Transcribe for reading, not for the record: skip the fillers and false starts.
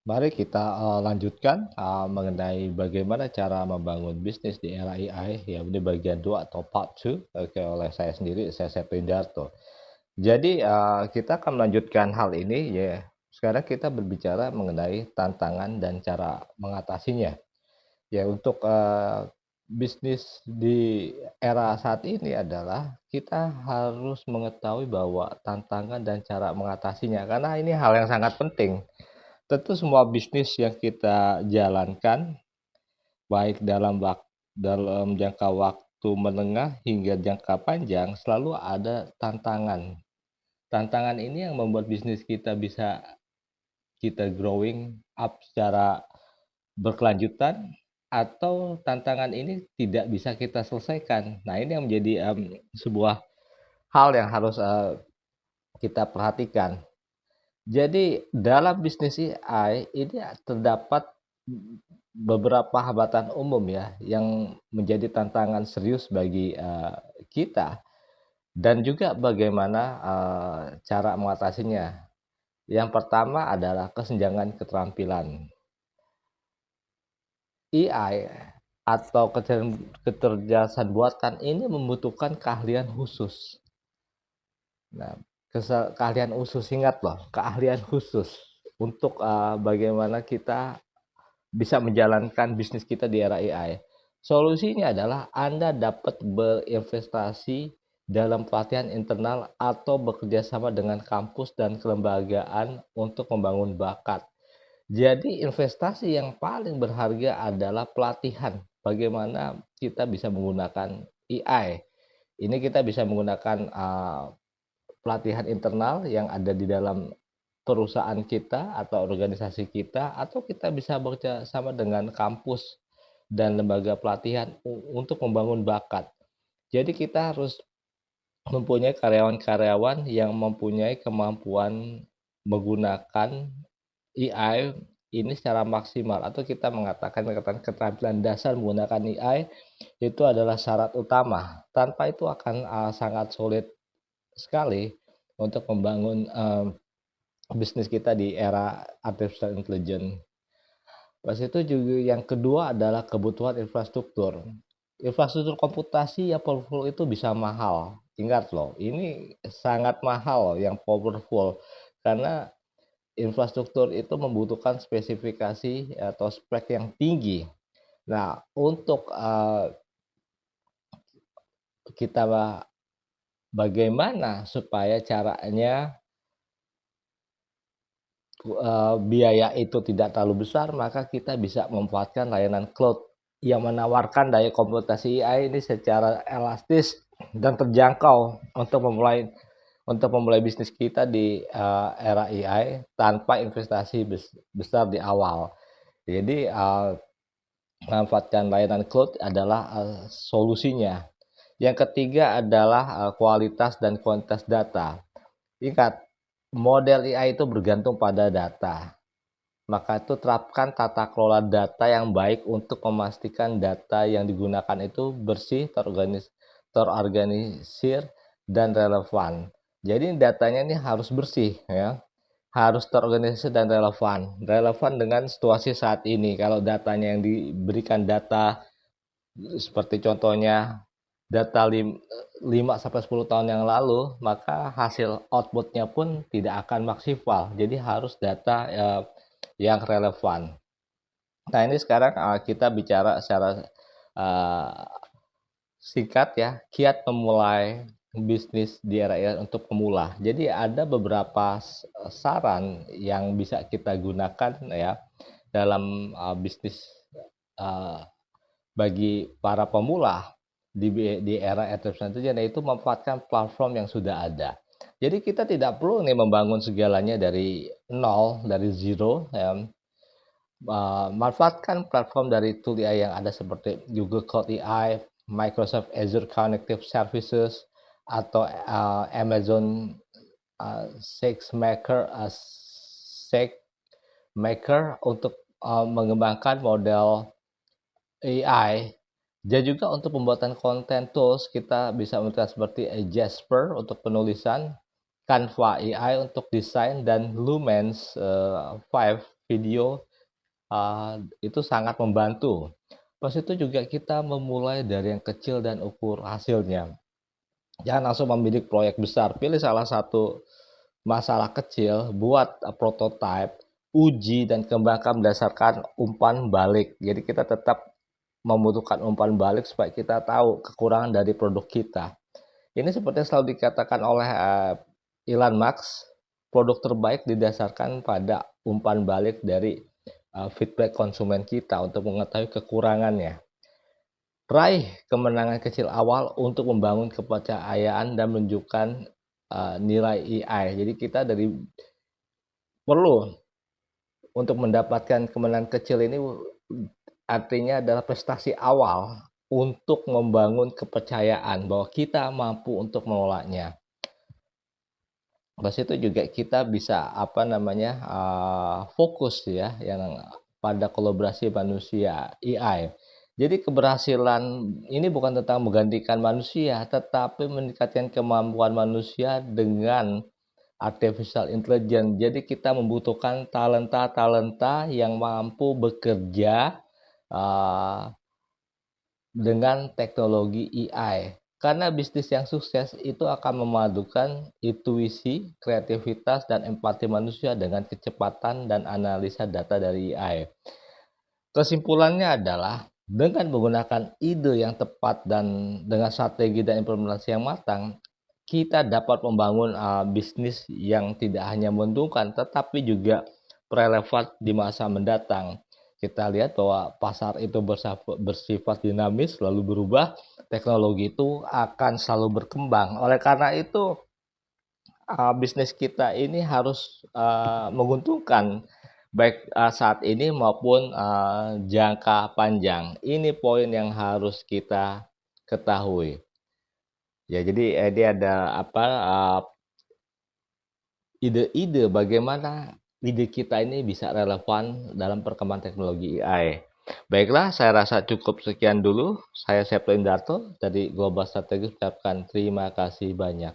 Mari kita lanjutkan mengenai bagaimana cara membangun bisnis di era AI, ya ini bagian 2 atau part 2 oleh saya sendiri, saya Septidarto. Jadi kita akan melanjutkan hal ini ya. Sekarang kita berbicara mengenai tantangan dan cara mengatasinya. Ya untuk bisnis di era saat ini adalah kita harus mengetahui bahwa tantangan dan cara mengatasinya, karena ini hal yang sangat penting. Tentu semua bisnis yang kita jalankan, baik dalam jangka waktu menengah hingga jangka panjang, selalu ada tantangan. Tantangan ini yang membuat bisnis kita bisa kita growing up secara berkelanjutan, atau tantangan ini tidak bisa kita selesaikan. Nah, ini yang menjadi sebuah hal yang harus kita perhatikan. Jadi dalam bisnis AI ini terdapat beberapa hambatan umum ya, yang menjadi tantangan serius bagi kita, dan juga bagaimana cara mengatasinya. Yang pertama adalah kesenjangan keterampilan. AI atau kecerdasan buatan ini membutuhkan keahlian khusus. Nah, keahlian khusus, ingat loh, keahlian khusus untuk bagaimana kita bisa menjalankan bisnis kita di era AI. Solusinya adalah Anda dapat berinvestasi dalam pelatihan internal atau bekerja sama dengan kampus dan kelembagaan untuk membangun bakat. Jadi investasi yang paling berharga adalah pelatihan. Bagaimana kita bisa menggunakan AI. Ini kita bisa menggunakan pelatihan internal yang ada di dalam perusahaan kita atau organisasi kita, atau kita bisa bekerja sama dengan kampus dan lembaga pelatihan untuk membangun bakat. Jadi kita harus mempunyai karyawan-karyawan yang mempunyai kemampuan menggunakan AI ini secara maksimal, atau kita mengatakan keterampilan dasar menggunakan AI itu adalah syarat utama. Tanpa itu akan sangat sulit sekali untuk membangun bisnis kita di era artificial intelligence. Pas itu juga yang kedua adalah kebutuhan infrastruktur. Infrastruktur komputasi yang powerful itu bisa mahal. Ingat loh, ini sangat mahal yang powerful, karena infrastruktur itu membutuhkan spesifikasi atau spek yang tinggi. Nah, untuk kita bagaimana supaya caranya biaya itu tidak terlalu besar, maka kita bisa memanfaatkan layanan cloud yang menawarkan daya komputasi AI ini secara elastis dan terjangkau untuk memulai bisnis kita di era AI tanpa investasi besar di awal. Jadi memanfaatkan layanan cloud adalah solusinya. Yang ketiga adalah kualitas dan kuantitas data. Ingat, model AI itu bergantung pada data. Maka itu terapkan tata kelola data yang baik untuk memastikan data yang digunakan itu bersih, terorganisir, dan relevan. Jadi datanya ini harus bersih ya, harus terorganisir dan relevan. Relevan dengan situasi saat ini. Kalau datanya yang diberikan data seperti contohnya data 5 sampai 10 tahun yang lalu, maka hasil outputnya pun tidak akan maksimal. Jadi harus data yang relevan. Nah, ini sekarang kita bicara secara uh, singkat ya, kiat memulai bisnis di era AI untuk pemula. Jadi ada beberapa saran yang bisa kita gunakan ya dalam bisnis uh, bagi para pemula di era artificial intelligence, yaitu memanfaatkan platform yang sudah ada. Jadi kita tidak perlu nih membangun segalanya dari nol, dari zero ya. Manfaatkan platform dari tool AI yang ada seperti Google Cloud AI, Microsoft Azure Connective Services, atau Amazon SageMaker untuk mengembangkan model AI. Dan juga untuk pembuatan konten tools, kita bisa menggunakan seperti Jasper untuk penulisan, Canva AI untuk desain, dan Lumens 5 video, itu sangat membantu. Pas itu juga kita memulai dari yang kecil dan ukur hasilnya. Jangan langsung membidik proyek besar, pilih salah satu masalah kecil, buat prototype, uji dan kembangkan berdasarkan umpan balik. Jadi kita tetap membutuhkan umpan balik supaya kita tahu kekurangan dari produk kita. Ini seperti selalu dikatakan oleh Elon Musk, produk terbaik didasarkan pada umpan balik dari feedback konsumen kita untuk mengetahui kekurangannya. Raih kemenangan kecil awal untuk membangun kepercayaan dan menunjukkan nilai AI. Jadi kita perlu untuk mendapatkan kemenangan kecil ini, artinya adalah prestasi awal untuk membangun kepercayaan bahwa kita mampu untuk menolaknya. Pas itu juga kita bisa fokus ya yang pada kolaborasi manusia AI. Jadi keberhasilan ini bukan tentang menggantikan manusia, tetapi meningkatkan kemampuan manusia dengan artificial intelligence. Jadi kita membutuhkan talenta-talenta yang mampu bekerja dengan teknologi AI. Karena bisnis yang sukses itu akan memadukan intuisi, kreativitas, dan empati manusia dengan kecepatan dan analisa data dari AI. Kesimpulannya adalah dengan menggunakan ide yang tepat dan dengan strategi dan implementasi yang matang, kita dapat membangun bisnis yang tidak hanya menguntungkan tetapi juga relevan di masa mendatang. Kita lihat bahwa pasar itu bersifat dinamis, lalu berubah, teknologi itu akan selalu berkembang. Oleh karena itu, bisnis kita ini harus menguntungkan baik saat ini maupun jangka panjang. Ini poin yang harus kita ketahui. Ya, jadi dia ada ide-ide bagaimana ide kita ini bisa relevan dalam perkembangan teknologi AI. Baiklah, saya rasa cukup sekian dulu. Saya Septo Indarto dari Global Strategis ucapkan terima kasih banyak.